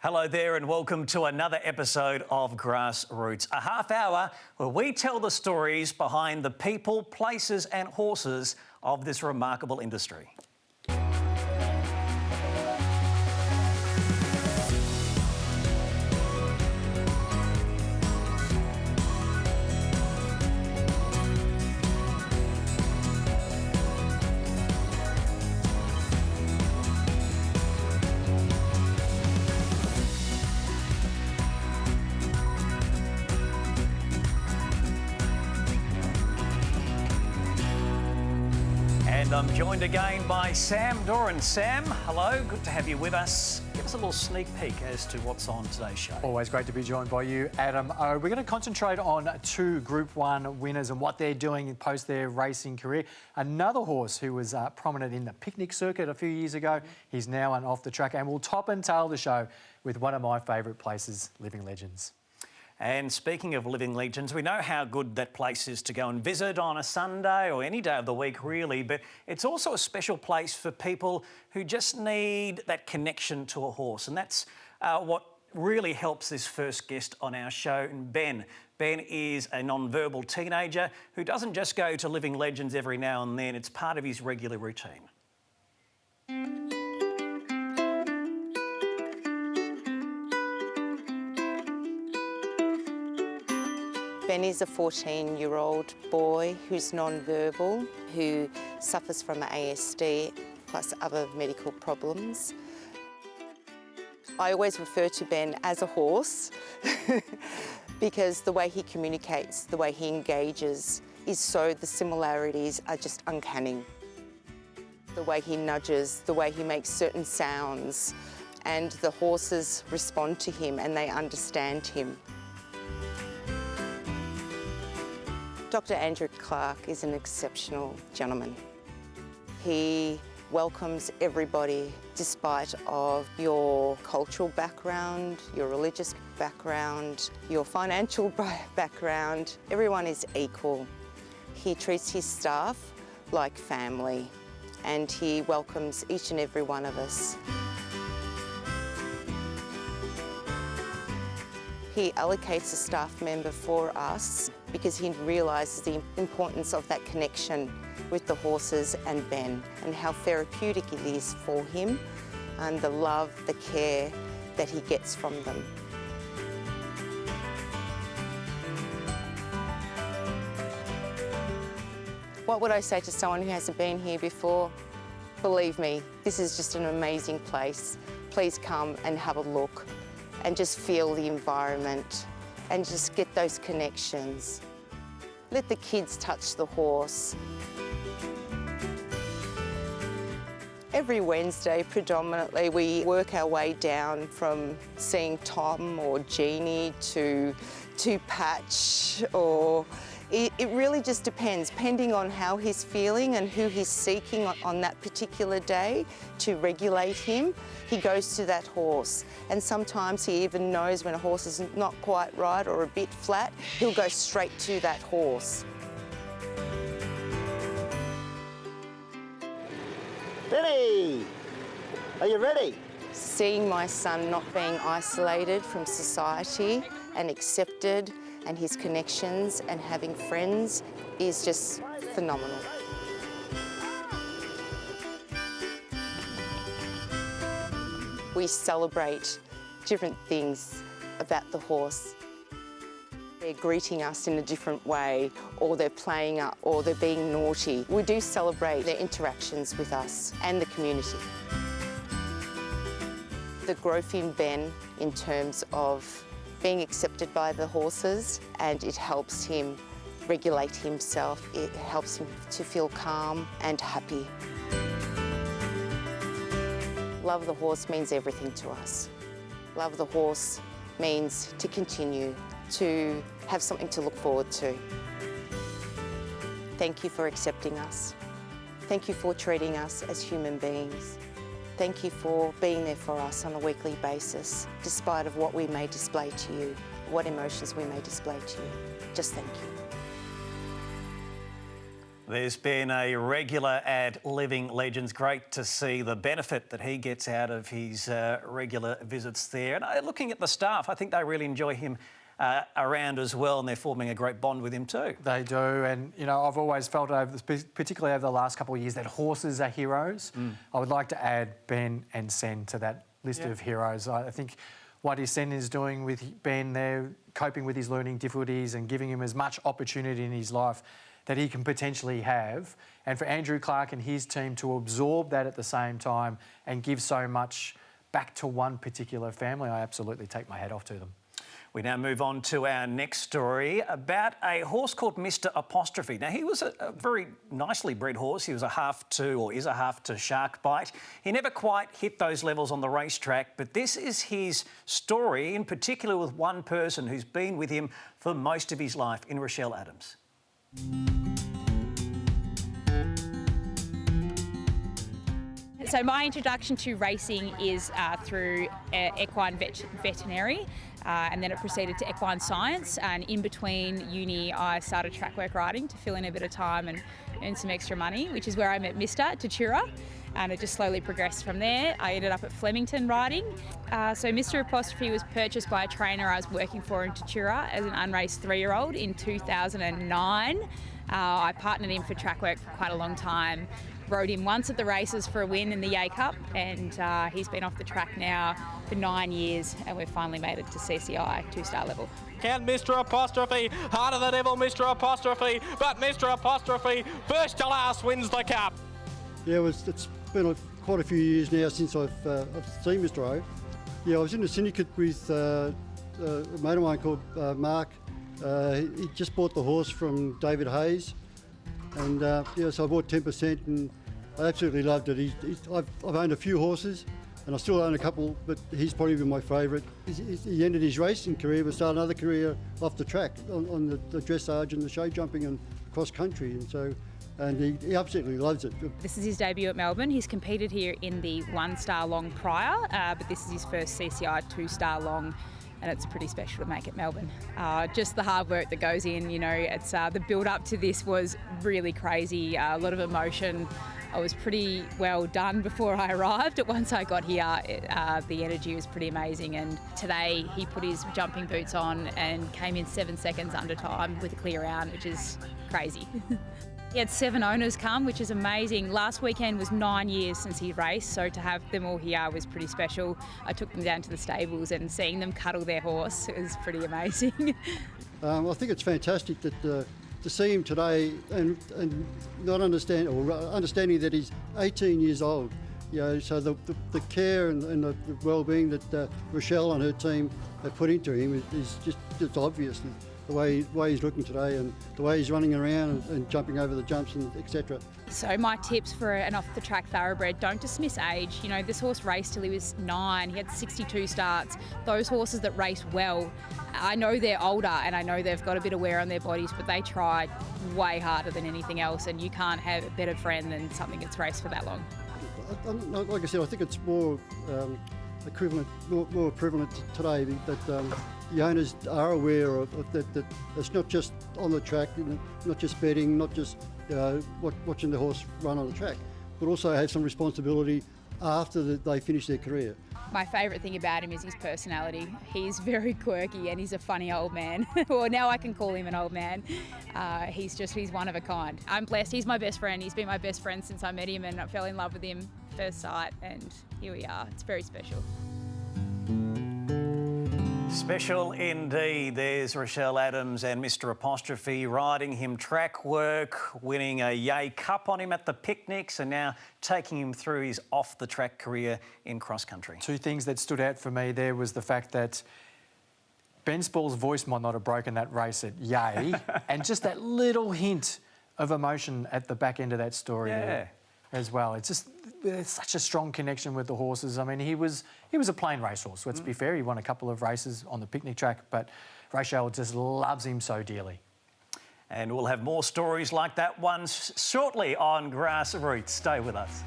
Hello there and welcome to another episode of Grassroots, a half hour where we tell the stories behind the people, places and horses of this remarkable industry. And I'm joined again by Sam Doran. Sam, hello, good to have you with us. Give us a little sneak peek as to what's on today's show. Always great to be joined by you, Adam. We're going to concentrate on two Group 1 winners and what they're doing post their racing career. Another horse who was prominent in the picnic circuit a few years ago, he's now an off the track, and we'll top and tail the show with one of my favourite places, Living Legends. And speaking of living legends, we know how good that place is to go and visit on a Sunday or any day of the week, really, but it's also a special place for people who just need that connection to a horse. And that's what really helps this first guest on our show, Ben. Ben is a non-verbal teenager who doesn't just go to Living Legends every now and then, it's part of his regular routine. Ben is a 14-year-old boy who's non-verbal, who suffers from ASD plus other medical problems. I always refer to Ben as a horse because the way he communicates, the way he engages is so, the similarities are just uncanny. The way he nudges, the way he makes certain sounds, and the horses respond to him and they understand him. Dr. Andrew Clark is an exceptional gentleman. He welcomes everybody despite of your cultural background, your religious background, your financial background. Everyone is equal. He treats his staff like family and he welcomes each and every one of us. He allocates a staff member for us because he realises the importance of that connection with the horses and Ben and how therapeutic it is for him and the love, the care that he gets from them. What would I say to someone who hasn't been here before? Believe me, this is just an amazing place. Please come and have a look and just feel the environment and just get those connections. Let the kids touch the horse. Every Wednesday, predominantly, we work our way down from seeing Tom or Jeannie to Patch, or it really just depending on how he's feeling and who he's seeking on that particular day to regulate him. He goes to that horse, and sometimes he even knows when a horse is not quite right or a bit flat, he'll go straight to that horse. Benny, are you ready? Seeing my son not being isolated from society and accepted, and his connections and having friends is just phenomenal. We celebrate different things about the horse. They're greeting us in a different way, or they're playing up, or they're being naughty. We do celebrate their interactions with us and the community. The growth in Ben in terms of being accepted by the horses, and it helps him regulate himself. It helps him to feel calm and happy. Love the horse means everything to us. Love the horse means to continue, to have something to look forward to. Thank you for accepting us. Thank you for treating us as human beings. Thank you for being there for us on a weekly basis, despite of what we may display to you, what emotions we may display to you. Just thank you. There's been a regular at Living Legends. Great to see the benefit that he gets out of his regular visits there. And looking at the staff, I think they really enjoy him around as well, and they're forming a great bond with him too. They do, and you know, I've always felt, particularly over the last couple of years, that horses are heroes. I would like to add Ben and Sen to that list of heroes. I think what Sen is doing with Ben there, coping with his learning difficulties and giving him as much opportunity in his life that he can potentially have, and for Andrew Clark and his team to absorb that at the same time and give so much back to one particular family, I absolutely take my hat off to them. We now move on to our next story about a horse called Mr. Apostrophe. Now, he was a very nicely bred horse. He was a half to, or is a half to shark bite. He never quite hit those levels on the racetrack, but this is his story, in particular with one person who's been with him for most of his life, in Rochelle Adams. So my introduction to racing is through equine veterinary, and then it proceeded to equine science, and in between uni I started track work riding to fill in a bit of time and earn some extra money, which is where I met Mr. Tachura, and it just slowly progressed from there. I ended up at Flemington riding. So Mr. Apostrophe was purchased by a trainer I was working for in Tachura as an unraced 3-year-old in 2009. I partnered him for track work for quite a long time. Rode him once at the races for a win in the Yay Cup, and he's been off the track now for 9 years, and we've finally made it to CCI 2-star level. Can Mr. Apostrophe, heart of the devil Mr. Apostrophe, but Mr. Apostrophe, first to last, wins the cup. Yeah, it's been quite a few years now since I've seen Mr. O. Yeah, I was in a syndicate with a mate of mine called Mark. He just bought the horse from David Hayes. And so I bought 10% and I absolutely loved it. I've owned a few horses and I still own a couple, but he's probably been my favourite. He ended his racing career but started another career off the track on the dressage and the show jumping and cross country, and he absolutely loves it. This is his debut at Melbourne. He's competed here in the 1-star long prior, but this is his first CCI 2-star long, and it's pretty special to make it Melbourne. Just the hard work that goes in, you know, it's the build up to this was really crazy, a lot of emotion. I was pretty well done before I arrived, but once I got here, the energy was pretty amazing, and today he put his jumping boots on and came in 7 seconds under time with a clear round, which is crazy. He had 7 owners come, which is amazing. Last weekend was 9 years since he raced, so to have them all here was pretty special. I took them down to the stables and seeing them cuddle their horse was pretty amazing. I think it's fantastic that to see him today and not understanding that he's 18 years old. You know, so the care and the well-being that Rochelle and her team have put into him is just obvious. The way he's looking today and the way he's running around and jumping over the jumps and etc. So my tips for an off-the-track thoroughbred, don't dismiss age. You know, this horse raced till he was 9. He had 62 starts. Those horses that race well, I know they're older and I know they've got a bit of wear on their bodies, but they try way harder than anything else, and you can't have a better friend than something that's raced for that long. Like I said, I think it's more more prevalent today that the owners are aware of that it's not just on the track, not just betting, not just watching the horse run on the track, but also have some responsibility after they finish their career. My favourite thing about him is his personality. He's very quirky and he's a funny old man. Well, now I can call him an old man. He's one of a kind. I'm blessed. He's my best friend. He's been my best friend since I met him, and I fell in love with him first sight, and here we are. It's very special. Special indeed. There's Rochelle Adams and Mr. Apostrophe riding him track work, winning a Yay Cup on him at the picnics, and now taking him through his off-the-track career in cross-country. 2 things that stood out for me there was the fact that Ben Spall's voice might not have broken that race at Yay, and just that little hint of emotion at the back end of that story there as well. It's such a strong connection with the horses. I mean, he was a plain racehorse, let's be fair. He won a couple of races on the picnic track, but Rochelle just loves him so dearly. And we'll have more stories like that one shortly on Grassroots. Stay with us.